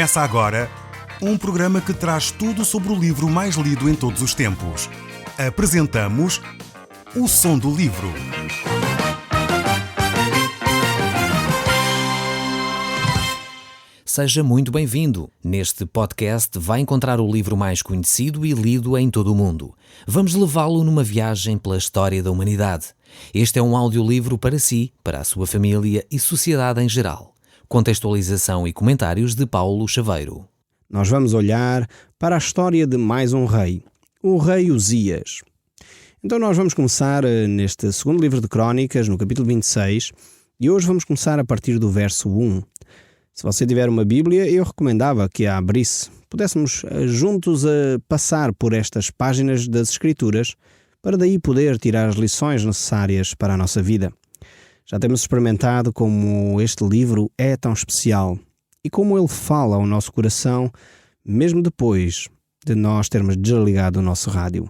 Começa agora um programa que traz tudo sobre o livro mais lido em todos os tempos. Apresentamos O Som do Livro. Seja muito bem-vindo. Neste podcast vai encontrar o livro mais conhecido e lido em todo o mundo. Vamos levá-lo numa viagem pela história da humanidade. Este é um audiolivro para si, para a sua família e sociedade em geral. Contextualização e comentários de Paulo Chaveiro. Nós vamos olhar para a história de mais um rei, o rei Uzias. Então nós vamos começar neste segundo livro de Crónicas, no capítulo 26, e hoje vamos começar a partir do verso 1. Se você tiver uma Bíblia, eu recomendava que a abrisse. Pudéssemos juntos passar por estas páginas das Escrituras, para daí poder tirar as lições necessárias para a nossa vida. Já temos experimentado como este livro é tão especial e como ele fala ao nosso coração, mesmo depois de nós termos desligado o nosso rádio.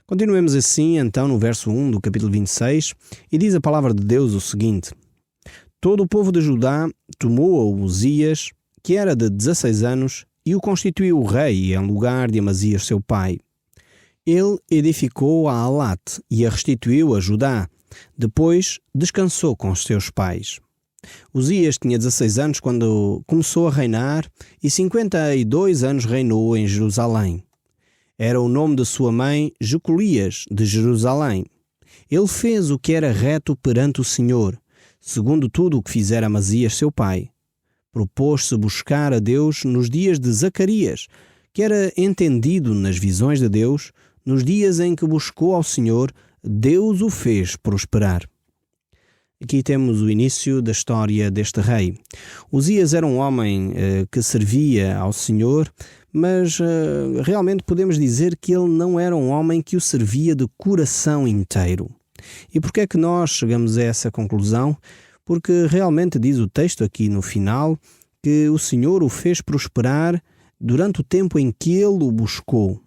Continuemos assim, então, no verso 1 do capítulo 26, e diz a palavra de Deus o seguinte: Todo o povo de Judá tomou a Uzias, que era de 16 anos, e o constituiu rei em lugar de Amazias seu pai. Ele edificou a Alat e a restituiu a Judá. Depois descansou com os seus pais. Uzias tinha 16 anos quando começou a reinar e 52 anos reinou em Jerusalém. Era o nome de sua mãe Jecolias de Jerusalém. Ele fez o que era reto perante o Senhor, segundo tudo o que fizera Amazias seu pai. Propôs-se buscar a Deus nos dias de Zacarias, que era entendido nas visões de Deus. Nos dias em que buscou ao Senhor, Deus o fez prosperar. Aqui temos o início da história deste rei. Uzias era um homem que servia ao Senhor, mas realmente podemos dizer que ele não era um homem que o servia de coração inteiro. E por que é que nós chegamos a essa conclusão? Porque realmente diz o texto aqui no final que o Senhor o fez prosperar durante o tempo em que ele o buscou.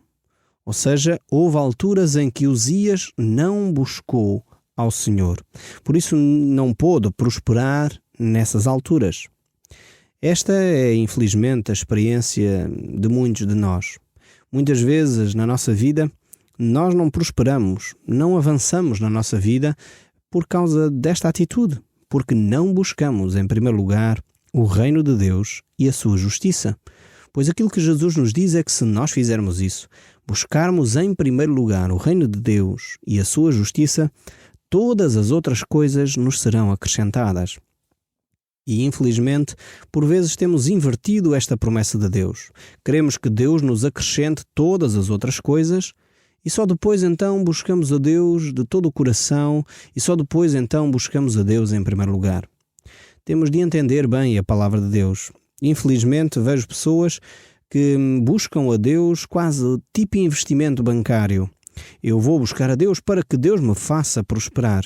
Ou seja, houve alturas em que Uzias não buscou ao Senhor. Por isso não pôde prosperar nessas alturas. Esta é, infelizmente, a experiência de muitos de nós. Muitas vezes na nossa vida nós não prosperamos, não avançamos na nossa vida por causa desta atitude, porque não buscamos, em primeiro lugar, o reino de Deus e a sua justiça. Pois aquilo que Jesus nos diz é que se nós fizermos isso, buscarmos em primeiro lugar o reino de Deus e a sua justiça, todas as outras coisas nos serão acrescentadas. E infelizmente, por vezes temos invertido esta promessa de Deus. Queremos que Deus nos acrescente todas as outras coisas e só depois então buscamos a Deus de todo o coração e só depois então buscamos a Deus em primeiro lugar. Temos de entender bem a palavra de Deus. Infelizmente vejo pessoas que buscam a Deus quase tipo investimento bancário. Eu vou buscar a Deus para que Deus me faça prosperar.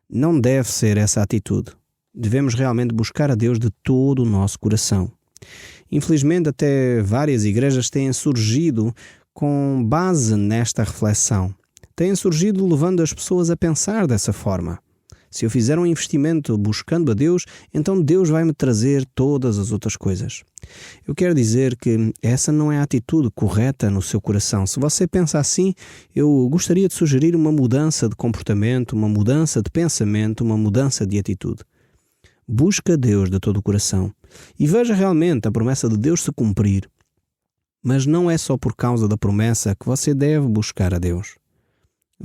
Não deve ser essa a atitude. Devemos realmente buscar a Deus de todo o nosso coração. Infelizmente até várias igrejas têm surgido com base nesta reflexão. Têm surgido levando as pessoas a pensar dessa forma. Se eu fizer um investimento buscando a Deus, então Deus vai me trazer todas as outras coisas. Eu quero dizer que essa não é a atitude correta no seu coração. Se você pensa assim, eu gostaria de sugerir uma mudança de comportamento, uma mudança de pensamento, uma mudança de atitude. Busca Deus de todo o coração e veja realmente a promessa de Deus se cumprir. Mas não é só por causa da promessa que você deve buscar a Deus.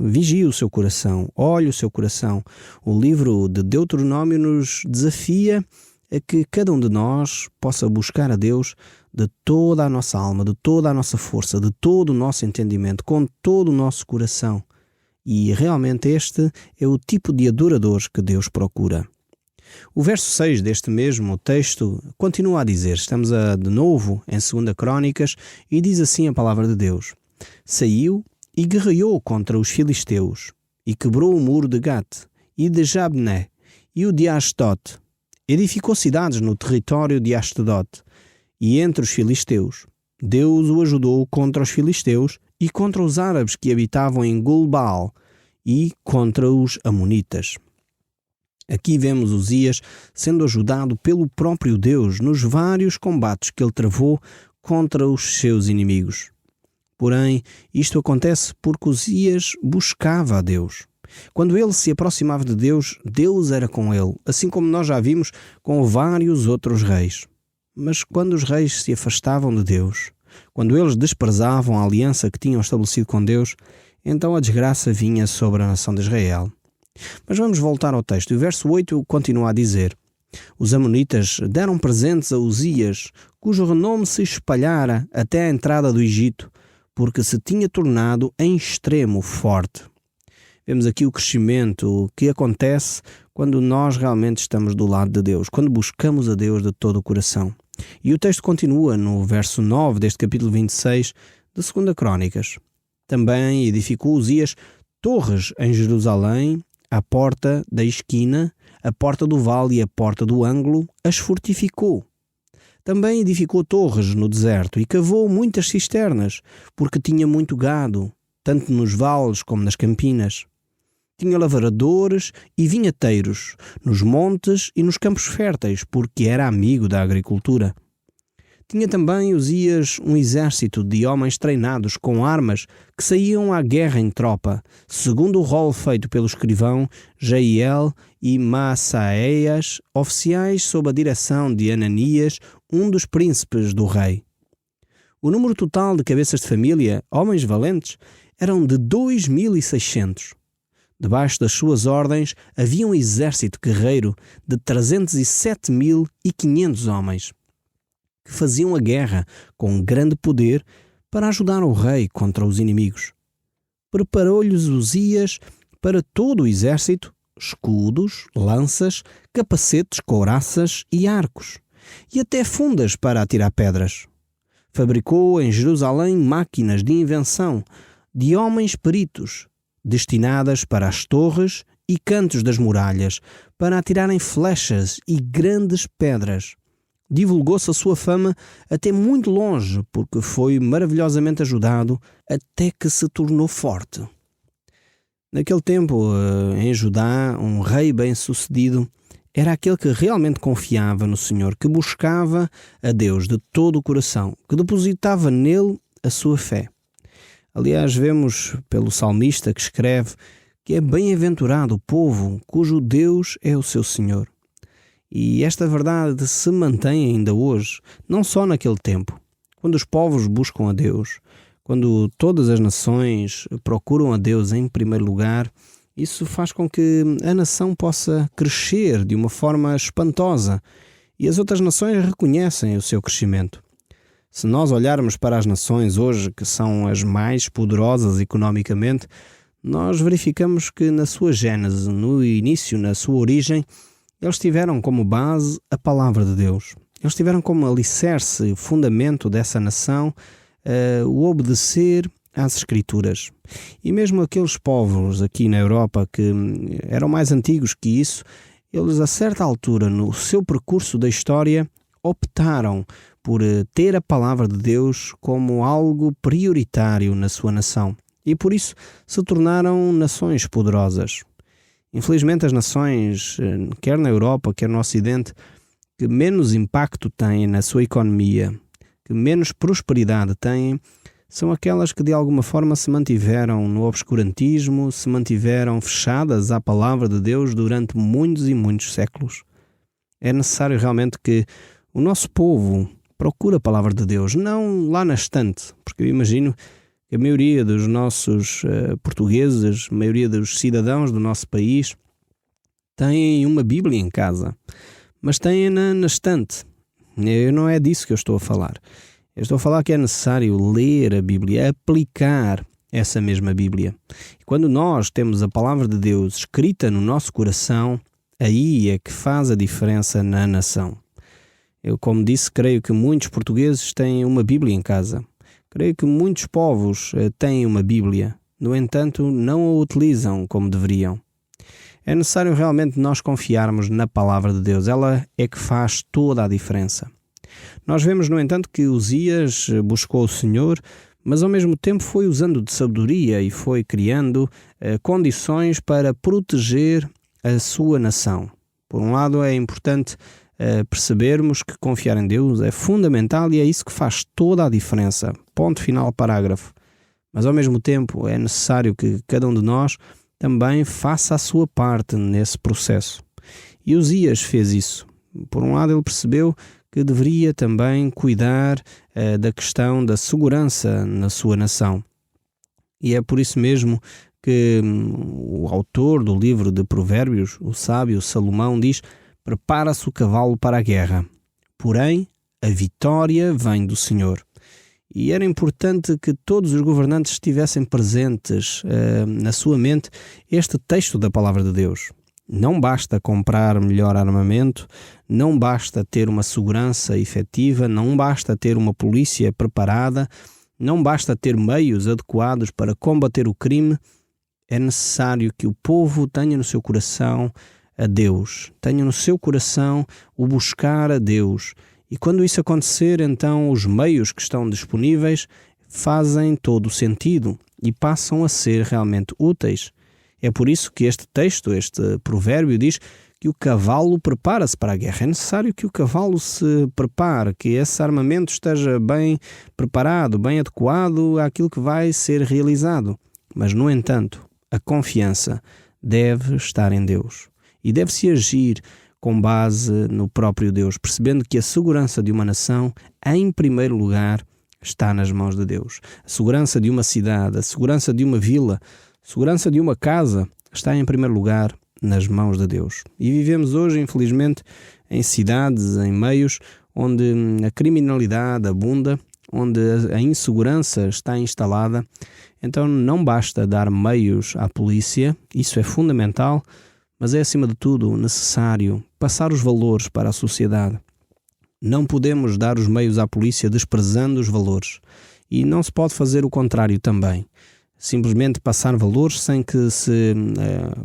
Vigie o seu coração, olhe o seu coração. O livro de Deuteronômio nos desafia a que cada um de nós possa buscar a Deus de toda a nossa alma, de toda a nossa força, de todo o nosso entendimento, com todo o nosso coração. E realmente este é o tipo de adoradores que Deus procura. O verso 6 deste mesmo texto continua a dizer, estamos de novo em 2 Crónicas, e diz assim a palavra de Deus: Saiu e guerreou contra os filisteus, e quebrou o muro de Gate, e de Jabné, e o de Ashdod. Edificou cidades no território de Ashdod, e entre os filisteus. Deus o ajudou contra os filisteus, e contra os árabes que habitavam em Gulbaal, e contra os amonitas. Aqui vemos Uzias sendo ajudado pelo próprio Deus nos vários combates que ele travou contra os seus inimigos. Porém, isto acontece porque Uzias buscava a Deus. Quando ele se aproximava de Deus, Deus era com ele, assim como nós já vimos com vários outros reis. Mas quando os reis se afastavam de Deus, quando eles desprezavam a aliança que tinham estabelecido com Deus, então a desgraça vinha sobre a nação de Israel. Mas vamos voltar ao texto. O verso 8 continua a dizer: os amonitas deram presentes a Uzias, cujo renome se espalhara até a entrada do Egito, porque se tinha tornado em extremo forte. Vemos aqui o crescimento que acontece quando nós realmente estamos do lado de Deus, quando buscamos a Deus de todo o coração. E o texto continua no verso 9 deste capítulo 26 de 2 Crônicas. Também edificou Uzias torres em Jerusalém, a porta da esquina, a porta do vale e a porta do ângulo, as fortificou. Também edificou torres no deserto e cavou muitas cisternas, porque tinha muito gado, tanto nos vales como nas campinas. Tinha lavradores e vinhateiros, nos montes e nos campos férteis, porque era amigo da agricultura. Tinha também Uzias um exército de homens treinados com armas que saíam à guerra em tropa, segundo o rol feito pelo escrivão Jeiel e Maassaias, oficiais sob a direção de Ananias, um dos príncipes do rei. O número total de cabeças de família, homens valentes, eram de 2.600. Debaixo das suas ordens havia um exército guerreiro de 307.500 homens, que faziam a guerra com grande poder para ajudar o rei contra os inimigos. Preparou-lhes Uzias para todo o exército escudos, lanças, capacetes, couraças e arcos, e até fundas para atirar pedras. Fabricou em Jerusalém máquinas de invenção de homens peritos, destinadas para as torres e cantos das muralhas, para atirarem flechas e grandes pedras. Divulgou-se a sua fama até muito longe, porque foi maravilhosamente ajudado até que se tornou forte. Naquele tempo, em Judá, um rei bem-sucedido era aquele que realmente confiava no Senhor, que buscava a Deus de todo o coração, que depositava nele a sua fé. Aliás, vemos pelo salmista que escreve que é bem-aventurado o povo cujo Deus é o seu Senhor. E esta verdade se mantém ainda hoje, não só naquele tempo, quando os povos buscam a Deus, quando todas as nações procuram a Deus em primeiro lugar. Isso faz com que a nação possa crescer de uma forma espantosa e as outras nações reconhecem o seu crescimento. Se nós olharmos para as nações hoje, que são as mais poderosas economicamente, nós verificamos que na sua gênese, no início, na sua origem, eles tiveram como base a palavra de Deus. Eles tiveram como alicerce, fundamento dessa nação, o obedecer às Escrituras. E mesmo aqueles povos aqui na Europa que eram mais antigos que isso, eles a certa altura no seu percurso da história optaram por ter a palavra de Deus como algo prioritário na sua nação. E por isso se tornaram nações poderosas. Infelizmente as nações, quer na Europa, quer no Ocidente, que menos impacto têm na sua economia, que menos prosperidade têm, são aquelas que de alguma forma se mantiveram no obscurantismo, se mantiveram fechadas à palavra de Deus durante muitos e muitos séculos. É necessário realmente que o nosso povo procure a palavra de Deus, não lá na estante, porque eu imagino que a maioria dos nossos portugueses, a maioria dos cidadãos do nosso país, têm uma Bíblia em casa, mas têm na estante. Não é disso que eu estou a falar. Eu estou a falar que é necessário ler a Bíblia, aplicar essa mesma Bíblia. E quando nós temos a palavra de Deus escrita no nosso coração, aí é que faz a diferença na nação. Eu, como disse, creio que muitos portugueses têm uma Bíblia em casa. Creio que muitos povos têm uma Bíblia. No entanto, não a utilizam como deveriam. É necessário realmente nós confiarmos na palavra de Deus. Ela é que faz toda a diferença. Nós vemos, no entanto, que Uzias buscou o Senhor, mas ao mesmo tempo foi usando de sabedoria e foi criando condições para proteger a sua nação. Por um lado, é importante percebermos que confiar em Deus é fundamental e é isso que faz toda a diferença. Ponto final, parágrafo. Mas ao mesmo tempo é necessário que cada um de nós também faça a sua parte nesse processo. E Uzias fez isso. Por um lado, ele percebeu que deveria também cuidar da questão da segurança na sua nação. E é por isso mesmo que o autor do livro de Provérbios, o sábio Salomão, diz: prepara-se o cavalo para a guerra, porém a vitória vem do Senhor. E era importante que todos os governantes estivessem presentes na sua mente este texto da Palavra de Deus. Não basta comprar melhor armamento, não basta ter uma segurança efetiva, não basta ter uma polícia preparada, não basta ter meios adequados para combater o crime. É necessário que o povo tenha no seu coração a Deus, tenha no seu coração o buscar a Deus. E quando isso acontecer, então os meios que estão disponíveis fazem todo o sentido e passam a ser realmente úteis. É por isso que este texto, este provérbio, diz que o cavalo prepara-se para a guerra. É necessário que o cavalo se prepare, que esse armamento esteja bem preparado, bem adequado àquilo que vai ser realizado. Mas, no entanto, a confiança deve estar em Deus e deve-se agir com base no próprio Deus, percebendo que a segurança de uma nação, em primeiro lugar, está nas mãos de Deus. A segurança de uma cidade, a segurança de uma vila, a segurança de uma casa, está em primeiro lugar nas mãos de Deus. E vivemos hoje, infelizmente, em cidades, em meios onde a criminalidade abunda, onde a insegurança está instalada. Então não basta dar meios à polícia, isso é fundamental, mas é acima de tudo necessário passar os valores para a sociedade. Não podemos dar os meios à polícia desprezando os valores. E não se pode fazer o contrário também. Simplesmente passar valores sem que se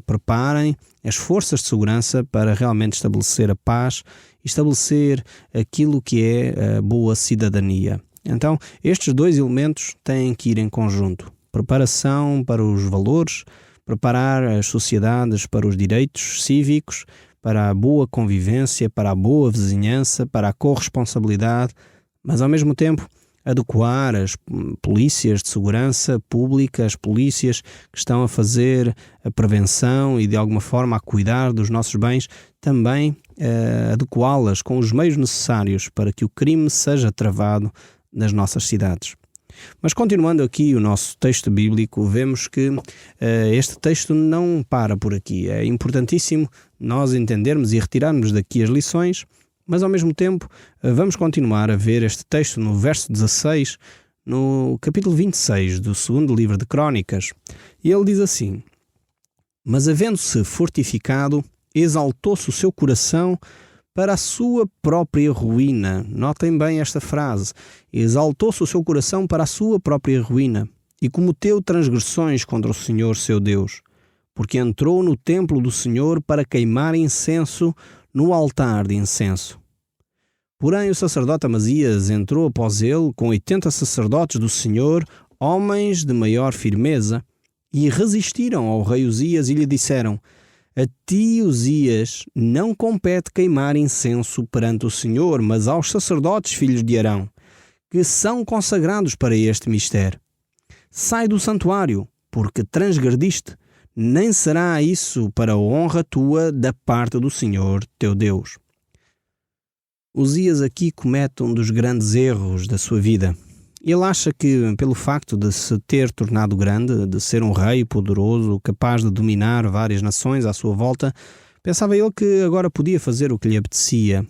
preparem as forças de segurança para realmente estabelecer a paz, estabelecer aquilo que é a boa cidadania. Então, estes dois elementos têm que ir em conjunto. Preparação para os valores, preparar as sociedades para os direitos cívicos, para a boa convivência, para a boa vizinhança, para a corresponsabilidade, mas ao mesmo tempo adequar as polícias de segurança pública, as polícias que estão a fazer a prevenção e de alguma forma a cuidar dos nossos bens, também adequá-las com os meios necessários para que o crime seja travado nas nossas cidades. Mas continuando aqui o nosso texto bíblico, vemos que este texto não para por aqui. É importantíssimo nós entendermos e retirarmos daqui as lições, mas ao mesmo tempo vamos continuar a ver este texto no verso 16, no capítulo 26 do segundo livro de Crônicas. E ele diz assim: mas havendo-se fortificado, exaltou-se o seu coração para a sua própria ruína. Notem bem esta frase. Exaltou-se o seu coração para a sua própria ruína e cometeu transgressões contra o Senhor seu Deus, porque entrou no templo do Senhor para queimar incenso no altar de incenso. Porém o sacerdote Amazias entrou após ele com 80 sacerdotes do Senhor, homens de maior firmeza, e resistiram ao rei Uzias e lhe disseram: a ti, Uzias, não compete queimar incenso perante o Senhor, mas aos sacerdotes filhos de Arão, que são consagrados para este mistério. Sai do santuário, porque transgrediste, nem será isso para a honra tua da parte do Senhor teu Deus. Uzias aqui comete um dos grandes erros da sua vida. Ele acha que, pelo facto de se ter tornado grande, de ser um rei poderoso, capaz de dominar várias nações à sua volta, pensava ele que agora podia fazer o que lhe apetecia.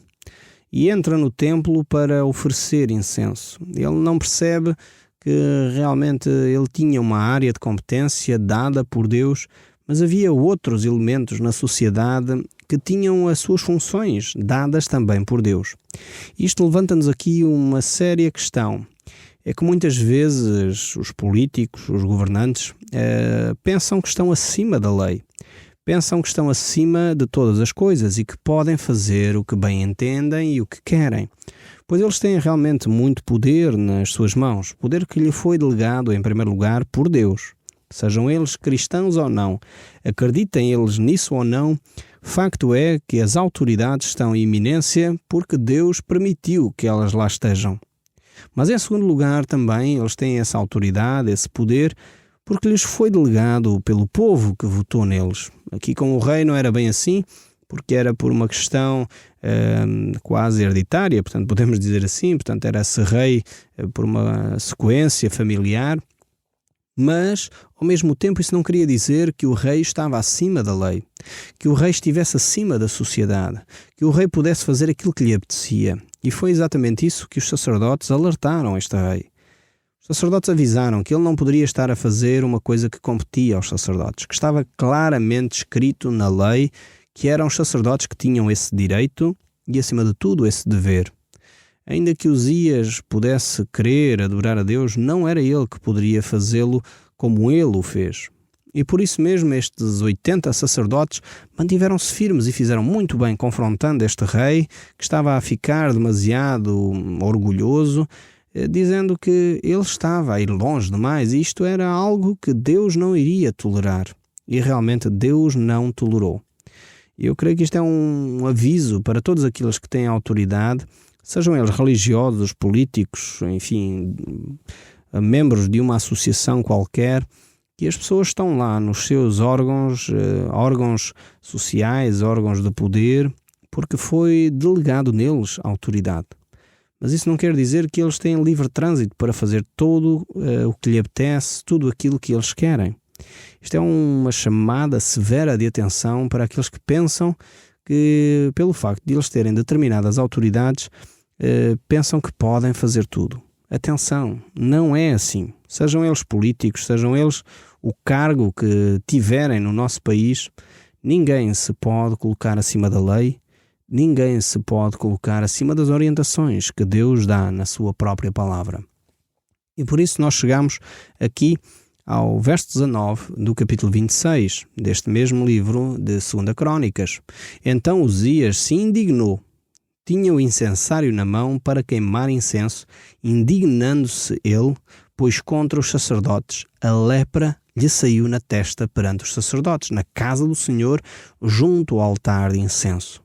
E entra no templo para oferecer incenso. Ele não percebe que realmente ele tinha uma área de competência dada por Deus, mas havia outros elementos na sociedade que tinham as suas funções dadas também por Deus. Isto levanta-nos aqui uma séria questão. É que muitas vezes os políticos, os governantes, pensam que estão acima da lei. Pensam que estão acima de todas as coisas e que podem fazer o que bem entendem e o que querem. Pois eles têm realmente muito poder nas suas mãos. Poder que lhe foi delegado, em primeiro lugar, por Deus. sejam eles cristãos ou não, acreditem eles nisso ou não, facto é que as autoridades estão em iminência porque Deus permitiu que elas lá estejam. Mas em segundo lugar também eles têm essa autoridade, esse poder, porque lhes foi delegado pelo povo que votou neles. Aqui com o rei não era bem assim, porque era por uma questão quase hereditária, portanto podemos dizer assim, portanto era esse rei por uma sequência familiar, mas ao mesmo tempo isso não queria dizer que o rei estava acima da lei, que o rei estivesse acima da sociedade, que o rei pudesse fazer aquilo que lhe apetecia. E foi exatamente isso que os sacerdotes alertaram este rei. Os sacerdotes avisaram que ele não poderia estar a fazer uma coisa que competia aos sacerdotes, que estava claramente escrito na lei que eram os sacerdotes que tinham esse direito e, acima de tudo, esse dever. Ainda que Uzias pudesse querer adorar a Deus, não era ele que poderia fazê-lo como ele o fez. E por isso mesmo estes 80 sacerdotes mantiveram-se firmes e fizeram muito bem confrontando este rei, que estava a ficar demasiado orgulhoso, dizendo que ele estava a ir longe demais e isto era algo que Deus não iria tolerar. E realmente Deus não tolerou. Eu creio que isto é um aviso para todos aqueles que têm autoridade, sejam eles religiosos, políticos, enfim, membros de uma associação qualquer, que as pessoas estão lá nos seus órgãos sociais, órgãos de poder, porque foi delegado neles a autoridade. Mas isso não quer dizer que eles têm livre trânsito para fazer tudo o que lhe apetece, tudo aquilo que eles querem. Isto é uma chamada severa de atenção para aqueles que pensam que, pelo facto de eles terem determinadas autoridades, pensam que podem fazer tudo. Atenção, não é assim. Sejam eles políticos, sejam eles o cargo que tiverem no nosso país, ninguém se pode colocar acima da lei, ninguém se pode colocar acima das orientações que Deus dá na sua própria palavra. E por isso nós chegamos aqui ao verso 19 do capítulo 26 deste mesmo livro de 2 Crônicas. Então Uzias se indignou, tinha o incensário na mão para queimar incenso, indignando-se ele, pois contra os sacerdotes a lepra lhe saiu na testa perante os sacerdotes, na casa do Senhor, junto ao altar de incenso.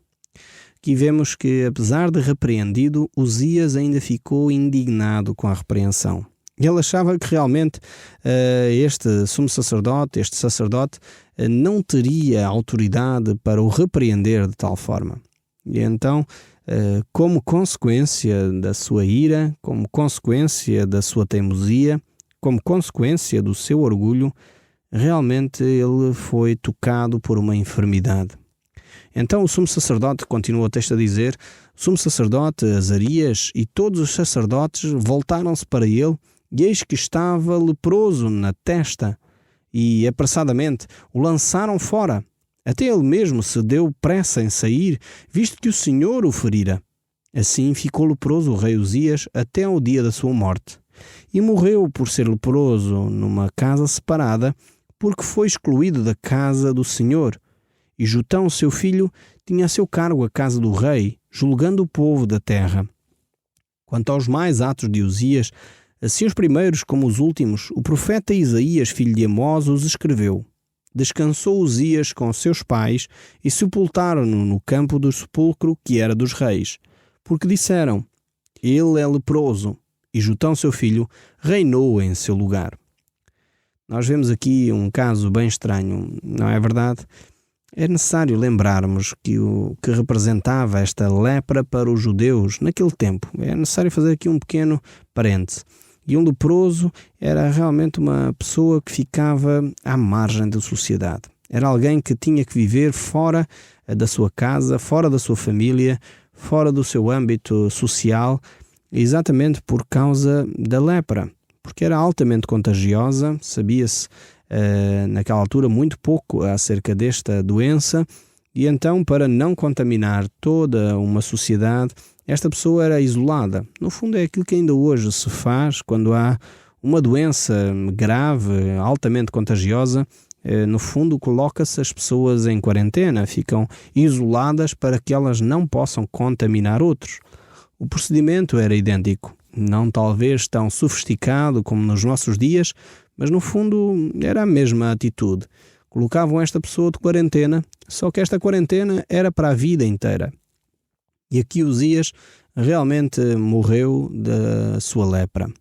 Aqui vemos que, apesar de repreendido, Uzias ainda ficou indignado com a repreensão. Ele achava que realmente este sumo sacerdote, este sacerdote, não teria autoridade para o repreender de tal forma. E então, como consequência da sua ira, como consequência da sua teimosia, como consequência do seu orgulho, realmente ele foi tocado por uma enfermidade. Então o sumo sacerdote, continua o texto a dizer, o sumo sacerdote Azarias e todos os sacerdotes voltaram-se para ele, e eis que estava leproso na testa, e apressadamente o lançaram fora. Até ele mesmo se deu pressa em sair, visto que o Senhor o ferira. Assim ficou leproso o rei Uzias até ao dia da sua morte. E morreu por ser leproso numa casa separada, porque foi excluído da casa do Senhor. E Jotão, seu filho, tinha a seu cargo a casa do rei, julgando o povo da terra. Quanto aos mais atos de Uzias, assim os primeiros como os últimos, o profeta Isaías, filho de Amós, os escreveu. Descansou Uzias com seus pais e sepultaram-no no campo do sepulcro que era dos reis, porque disseram, ele é leproso, e Jotão, seu filho, reinou em seu lugar. Nós vemos aqui um caso bem estranho, não é verdade? É necessário lembrarmos que o que representava esta lepra para os judeus naquele tempo. É necessário fazer aqui um pequeno parêntese. E um leproso era realmente uma pessoa que ficava à margem da sociedade. Era alguém que tinha que viver fora da sua casa, fora da sua família, fora do seu âmbito social, exatamente por causa da lepra. Porque era altamente contagiosa, sabia-se naquela altura muito pouco acerca desta doença, e então, para não contaminar toda uma sociedade, esta pessoa era isolada. No fundo é aquilo que ainda hoje se faz quando há uma doença grave, altamente contagiosa. No fundo coloca-se as pessoas em quarentena, ficam isoladas para que elas não possam contaminar outros. O procedimento era idêntico, não talvez tão sofisticado como nos nossos dias, Mas no fundo era a mesma atitude. Colocavam esta pessoa de quarentena, só que esta quarentena era para a vida inteira. E aqui Uzias realmente morreu da sua lepra.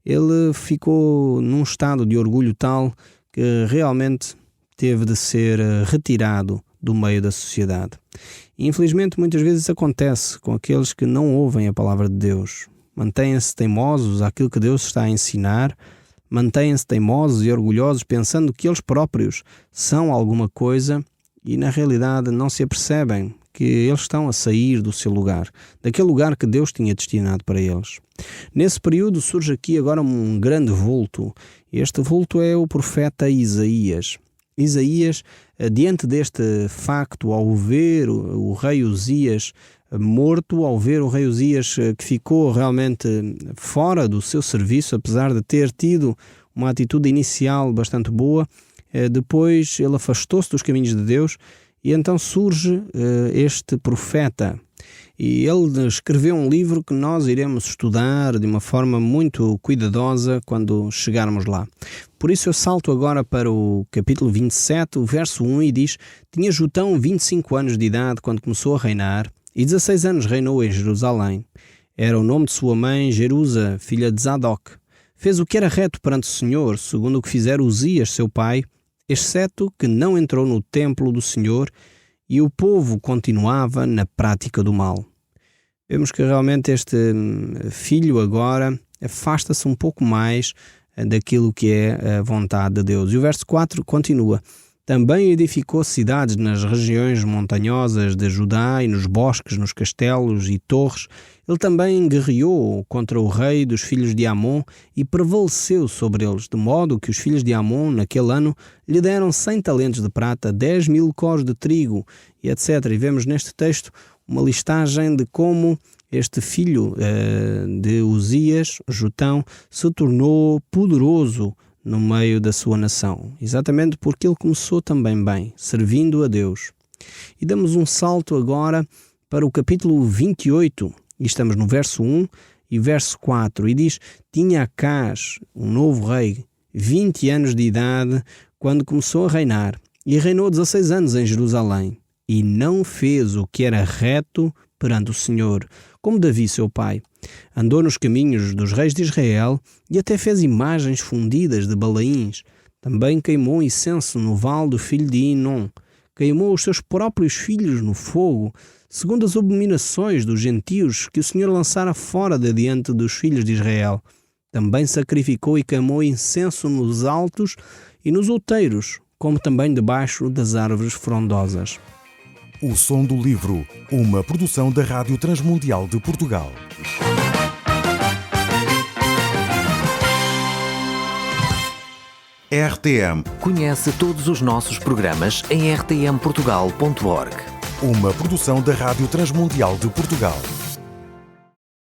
Ele ficou num estado de orgulho tal que realmente teve de ser retirado do meio da sociedade. E, infelizmente, muitas vezes acontece com aqueles que não ouvem a palavra de Deus. Mantêm-se teimosos àquilo que Deus está a ensinar, mantêm-se teimosos e orgulhosos pensando que eles próprios são alguma coisa e, na realidade, não se apercebem que eles estão a sair do seu lugar, daquele lugar que Deus tinha destinado para eles. Nesse período surge aqui agora um grande vulto. Este vulto é o profeta Isaías. Isaías, diante deste facto, ao ver o rei Uzias morto, ao ver o rei Uzias que ficou realmente fora do seu serviço, apesar de ter tido uma atitude inicial bastante boa, depois ele afastou-se dos caminhos de Deus e então surge este profeta. E ele escreveu um livro que nós iremos estudar de uma forma muito cuidadosa quando chegarmos lá. Por isso eu salto agora para o capítulo 27, o verso 1, e diz: Tinha Jotão 25 anos de idade quando começou a reinar, e 16 anos reinou em Jerusalém. Era o nome de sua mãe Jerusa, filha de Zadok. Fez o que era reto perante o Senhor, segundo o que fizera Uzias, seu pai, exceto que não entrou no templo do Senhor, e o povo continuava na prática do mal. Vemos que realmente este filho agora afasta-se um pouco mais daquilo que é a vontade de Deus. E o verso 4 continua: Também edificou cidades nas regiões montanhosas de Judá e nos bosques, nos castelos e torres. Ele também guerreou contra o rei dos filhos de Amon e prevaleceu sobre eles, de modo que os filhos de Amon, naquele ano, lhe deram 100 talentos de prata, 10.000 cós de trigo, e etc. E vemos neste texto uma listagem de como este filho de Uzias, Jotão, se tornou poderoso no meio da sua nação, exatamente porque ele começou também bem, servindo a Deus. E damos um salto agora para o capítulo 28, e estamos no verso 1 e verso 4, e diz: Tinha Acaz, um novo rei, 20 anos de idade, quando começou a reinar, e reinou 16 anos em Jerusalém, e não fez o que era reto perante o Senhor, como Davi seu pai. Andou nos caminhos dos reis de Israel e até fez imagens fundidas de balaíns. Também queimou incenso no vale do filho de Inom. Queimou os seus próprios filhos no fogo, segundo as abominações dos gentios que o Senhor lançara fora de diante dos filhos de Israel. Também sacrificou e queimou incenso nos altos e nos outeiros, como também debaixo das árvores frondosas. O Som do Livro, uma produção da Rádio Transmundial de Portugal. RTM. Conhece todos os nossos programas em rtmportugal.org. Uma produção da Rádio Transmundial de Portugal.